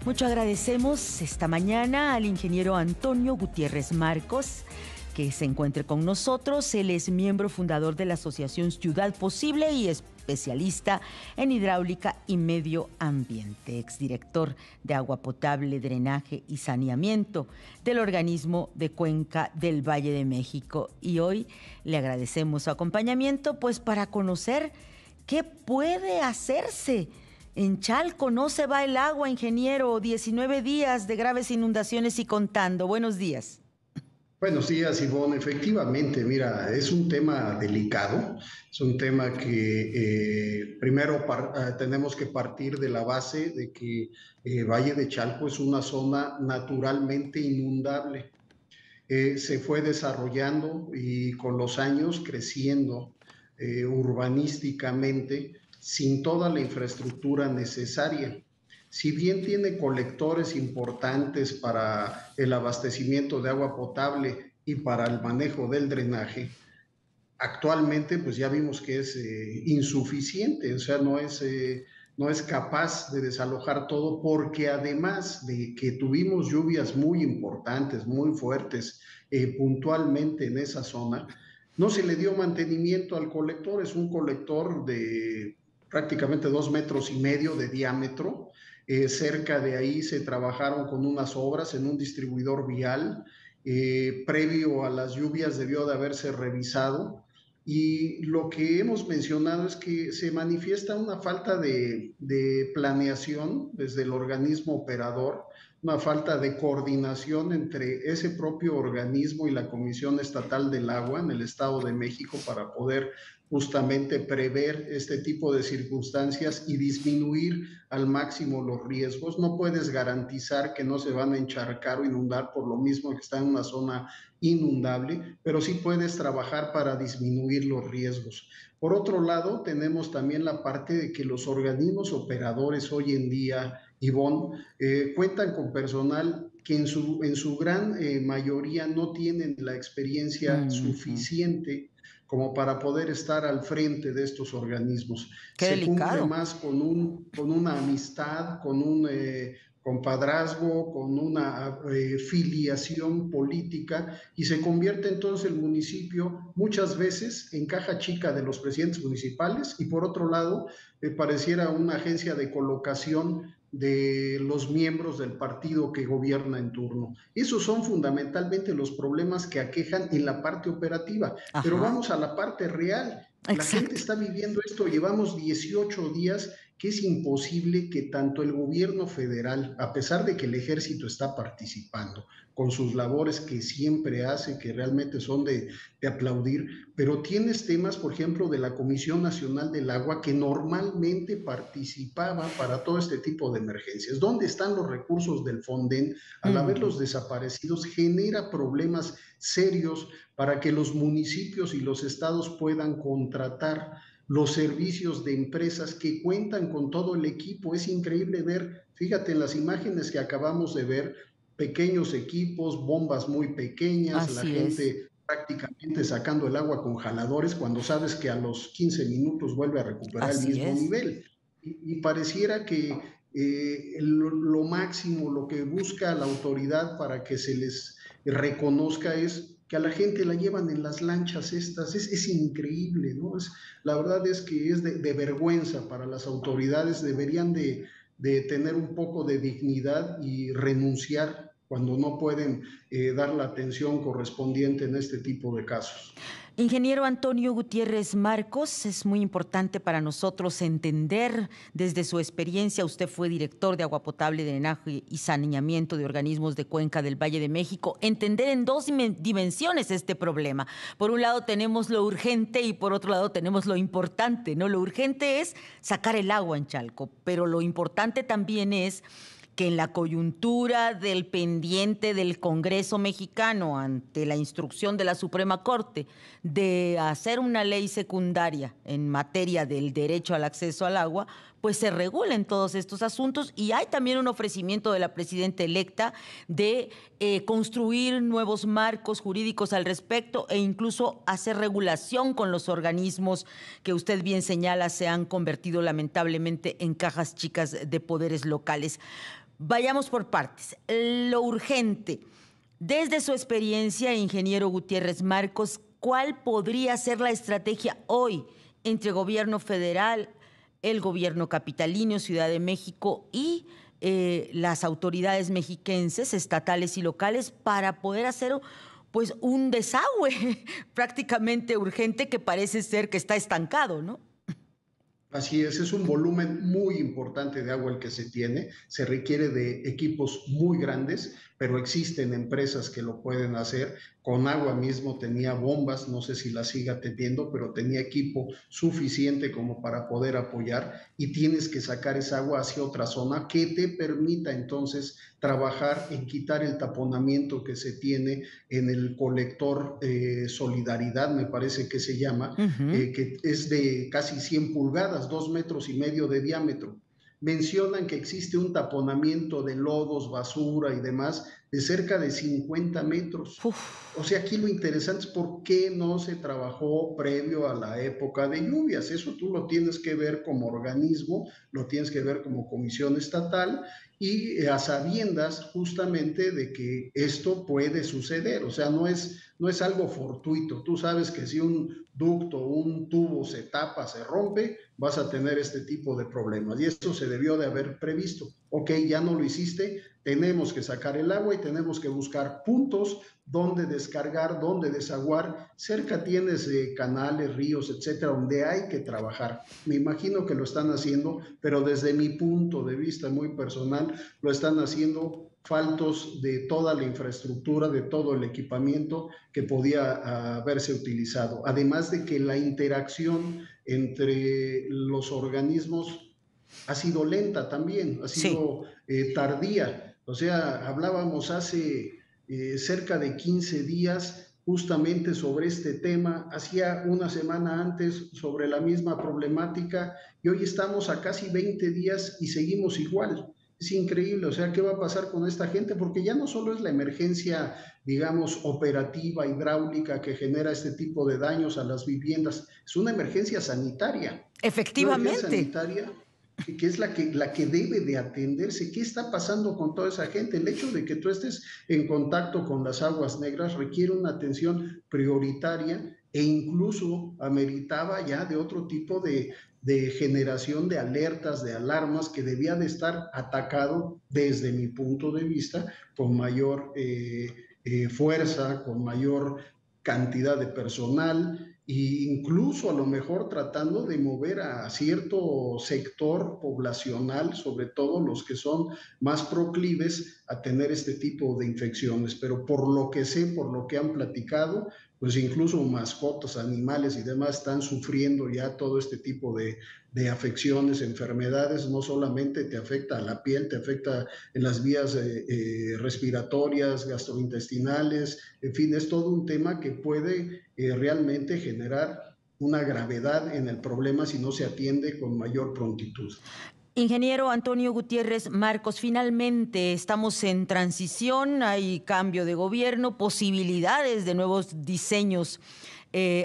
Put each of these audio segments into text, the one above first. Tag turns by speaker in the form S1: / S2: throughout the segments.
S1: Mucho agradecemos esta mañana al ingeniero Antonio Gutiérrez Marcos, que se encuentre con nosotros. Él es miembro fundador de la Asociación Ciudad Posible y especialista en hidráulica y medio ambiente, exdirector de agua potable, drenaje y saneamiento del organismo de Cuenca del Valle de México. Y hoy le agradecemos su acompañamiento, pues para conocer qué puede hacerse. En Chalco no se va el agua, ingeniero. 19 días de graves inundaciones y contando. Buenos días.
S2: Buenos días, Ivonne. Efectivamente, mira, es un tema delicado, es un tema que primero tenemos que partir de la base de que Valle de Chalco es una zona naturalmente inundable. Se fue desarrollando y con los años creciendo urbanísticamente sin toda la infraestructura necesaria. Si bien tiene colectores importantes para el abastecimiento de agua potable y para el manejo del drenaje, actualmente pues ya vimos que es insuficiente, o sea, no es capaz de desalojar todo porque además de que tuvimos lluvias muy importantes, muy fuertes, puntualmente en esa zona, no se le dio mantenimiento al colector. Es un colector de prácticamente 2,5 metros de diámetro. Cerca de ahí se trabajaron con unas obras en un distribuidor vial. Previo a las lluvias debió de haberse revisado, y lo que hemos mencionado es que se manifiesta una falta de planeación desde el organismo operador, una falta de coordinación entre ese propio organismo y la Comisión Estatal del Agua en el Estado de México para poder justamente prever este tipo de circunstancias y disminuir al máximo los riesgos. No puedes garantizar que no se van a encharcar o inundar por lo mismo que está en una zona inundable, pero sí puedes trabajar para disminuir los riesgos. Por otro lado, tenemos también la parte de que los organismos operadores hoy en día, Ivonne, cuentan con personal que en su gran mayoría no tienen la experiencia suficiente como para poder estar al frente de estos organismos.
S1: Qué
S2: Se cumple
S1: delicado.
S2: más con una amistad, con un compadrazgo, con una filiación política, y se convierte entonces el municipio muchas veces en caja chica de los presidentes municipales, y por otro lado pareciera una agencia de colocación de los miembros del partido que gobierna en turno. Esos son fundamentalmente los problemas que aquejan en la parte operativa. Pero
S1: Ajá,
S2: vamos a la parte real. La gente
S1: exacto.
S2: está viviendo esto, llevamos 18 días que es imposible que tanto el gobierno federal, a pesar de que el ejército está participando con sus labores que siempre hace, que realmente son de aplaudir, pero tienes temas, por ejemplo, de la Comisión Nacional del Agua, que normalmente participaba para todo este tipo de emergencias. ¿Dónde están los recursos del Fonden? Al haberlos desaparecidos, genera problemas serios para que los municipios y los estados puedan contratar los servicios de empresas que cuentan con todo el equipo. Es increíble ver, fíjate en las imágenes que acabamos de ver, pequeños equipos, bombas muy pequeñas, la
S1: Así es.
S2: gente prácticamente sacando el agua con jaladores cuando sabes que a los 15 minutos vuelve a recuperar el
S1: Así
S2: mismo
S1: es.
S2: nivel. Y pareciera que lo máximo, lo que busca la autoridad para que se les reconozca es que a la gente la llevan en las lanchas estas. Es increíble, ¿no? La verdad es que es de vergüenza para las autoridades. Deberían de tener un poco de dignidad y renunciar cuando no pueden dar la atención correspondiente en este tipo de casos.
S1: Ingeniero Antonio Gutiérrez Marcos, es muy importante para nosotros entender desde su experiencia. Usted fue director de agua potable, drenaje y saneamiento de organismos de Cuenca del Valle de México. Entender en dos dimensiones este problema. Por un lado tenemos lo urgente y por otro lado tenemos lo importante, ¿no? Lo urgente es sacar el agua en Chalco, pero lo importante también es que en la coyuntura del pendiente del Congreso mexicano ante la instrucción de la Suprema Corte de hacer una ley secundaria en materia del derecho al acceso al agua, pues se regulen todos estos asuntos, y hay también un ofrecimiento de la presidenta electa de construir nuevos marcos jurídicos al respecto e incluso hacer regulación con los organismos que usted bien señala se han convertido lamentablemente en cajas chicas de poderes locales. Vayamos por partes. Lo urgente. Desde su experiencia, ingeniero Gutiérrez Marcos, ¿cuál podría ser la estrategia hoy entre gobierno federal, el gobierno capitalino, Ciudad de México y las autoridades mexiquenses, estatales y locales, para poder hacer pues un desagüe prácticamente urgente que parece ser que está estancado, ¿no?
S2: Así es un volumen muy importante de agua el que se tiene, se requiere de equipos muy grandes, pero existen empresas que lo pueden hacer. Con agua mismo tenía bombas, no sé si la siga teniendo, pero tenía equipo suficiente como para poder apoyar y tienes que sacar esa agua hacia otra zona que te permita entonces trabajar en quitar el taponamiento que se tiene en el colector Solidaridad, me parece que se llama, que es de casi 100 pulgadas, 2,5 metros de diámetro. Mencionan que existe un taponamiento de lodos, basura y demás de cerca de 50 metros.
S1: Uf.
S2: O sea, aquí lo interesante es por qué no se trabajó previo a la época de lluvias. Eso tú lo tienes que ver como organismo, lo tienes que ver como comisión estatal y a sabiendas justamente de que esto puede suceder. O sea, no es algo fortuito. Tú sabes que si un ducto, un tubo se tapa, se rompe, vas a tener este tipo de problemas. Y esto se debió de haber previsto. Ok, ya no lo hiciste, tenemos que sacar el agua y tenemos que buscar puntos donde descargar, donde desaguar. Cerca tienes canales, ríos, etcétera, donde hay que trabajar. Me imagino que lo están haciendo, pero desde mi punto de vista muy personal, lo están haciendo faltos de toda la infraestructura, de todo el equipamiento que podía haberse utilizado. Además de que la interacción entre los organismos ha sido lenta también, ha
S1: Sí.
S2: sido tardía. O sea, hablábamos hace cerca de 15 días justamente sobre este tema, hacía una semana antes sobre la misma problemática y hoy estamos a casi 20 días y seguimos igual. Es increíble, o sea, ¿qué va a pasar con esta gente? Porque ya no solo es la emergencia, digamos, operativa, hidráulica que genera este tipo de daños a las viviendas, es una emergencia
S1: Efectivamente.
S2: sanitaria que es la que debe de atenderse. ¿Qué está pasando con toda esa gente? El hecho de que tú estés en contacto con las aguas negras requiere una atención prioritaria e incluso ameritaba ya de otro tipo de generación de alertas, de alarmas que debía de estar atacado desde mi punto de vista con mayor fuerza, con mayor cantidad de personal e incluso a lo mejor tratando de mover a cierto sector poblacional, sobre todo los que son más proclives a tener este tipo de infecciones. Pero por lo que sé, por lo que han platicado, pues incluso mascotas, animales y demás están sufriendo ya todo este tipo de afecciones, enfermedades. No solamente te afecta a la piel, te afecta en las vías respiratorias, gastrointestinales, en fin, es todo un tema que puede realmente generar una gravedad en el problema si no se atiende con mayor prontitud.
S1: Ingeniero Antonio Gutiérrez Marcos, finalmente estamos en transición, hay cambio de gobierno, posibilidades de nuevos diseños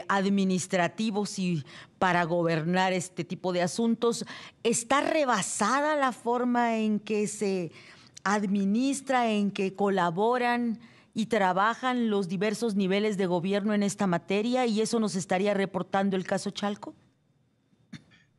S1: administrativos y para gobernar este tipo de asuntos. ¿Está rebasada la forma en que se administra, en que colaboran y trabajan los diversos niveles de gobierno en esta materia? ¿Y eso nos estaría reportando el caso Chalco?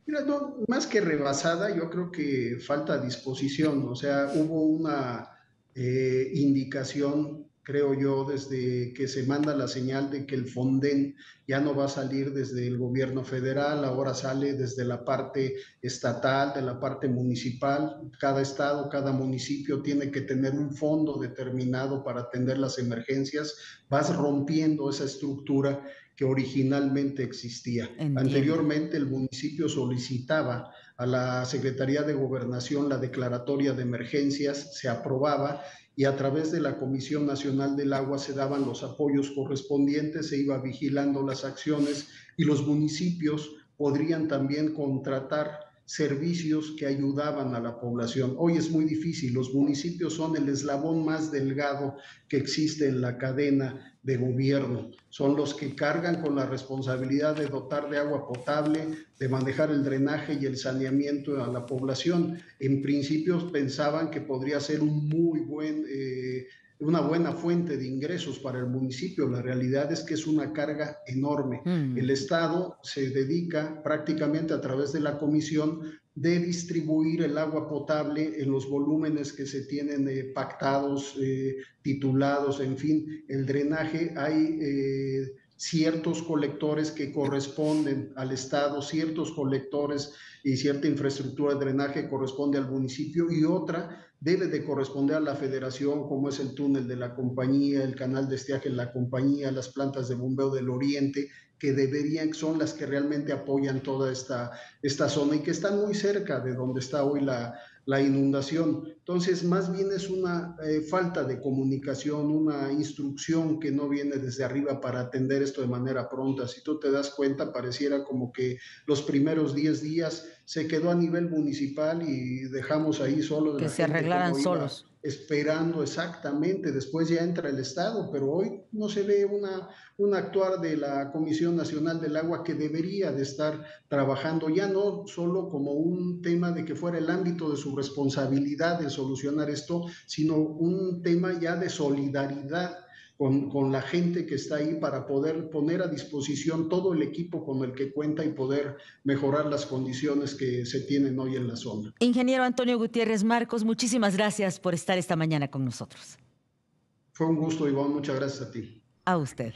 S2: Mira, no, más que rebasada, yo creo que falta disposición. O sea, hubo una indicación, creo yo, desde que se manda la señal de que el Fonden ya no va a salir desde el gobierno federal, ahora sale desde la parte estatal, de la parte municipal. Cada estado, cada municipio tiene que tener un fondo determinado para atender las emergencias. Vas rompiendo esa estructura que originalmente existía.
S1: Entiendo.
S2: Anteriormente el municipio solicitaba a la Secretaría de Gobernación la declaratoria de emergencias, se aprobaba y a través de la Comisión Nacional del Agua se daban los apoyos correspondientes, se iba vigilando las acciones y los municipios podrían también contratar servicios que ayudaban a la población. Hoy es muy difícil, los municipios son el eslabón más delgado que existe en la cadena de gobierno. Son los que cargan con la responsabilidad de dotar de agua potable, de manejar el drenaje y el saneamiento a la población. En principio pensaban que podría ser una buena fuente de ingresos para el municipio. La realidad es que es una carga enorme. El Estado se dedica prácticamente a través de la comisión de distribuir el agua potable en los volúmenes que se tienen pactados, titulados, en fin, el drenaje. Hay ciertos colectores que corresponden al Estado, ciertos colectores y cierta infraestructura de drenaje corresponde al municipio y otra debe de corresponder a la federación, como es el túnel de la compañía, el canal de estiaje en la compañía, las plantas de bombeo del oriente, que son las que realmente apoyan toda esta zona y que están muy cerca de donde está hoy la inundación. Entonces, más bien es una falta de comunicación, una instrucción que no viene desde arriba para atender esto de manera pronta. Si tú te das cuenta, pareciera como que los primeros 10 días se quedó a nivel municipal y dejamos ahí solo de
S1: que
S2: la
S1: se
S2: gente
S1: arreglaran
S2: cómo iba
S1: solos.
S2: esperando exactamente. Después ya entra el Estado, pero hoy no se ve un actuar de la Comisión Nacional del Agua que debería de estar trabajando ya no solo como un tema de que fuera el ámbito de su responsabilidad de solucionar esto, sino un tema ya de solidaridad con la gente que está ahí para poder poner a disposición todo el equipo con el que cuenta y poder mejorar las condiciones que se tienen hoy en la zona.
S1: Ingeniero Antonio Gutiérrez Marcos, muchísimas gracias por estar esta mañana con nosotros.
S2: Fue un gusto, Iván. Muchas gracias a ti.
S1: A usted.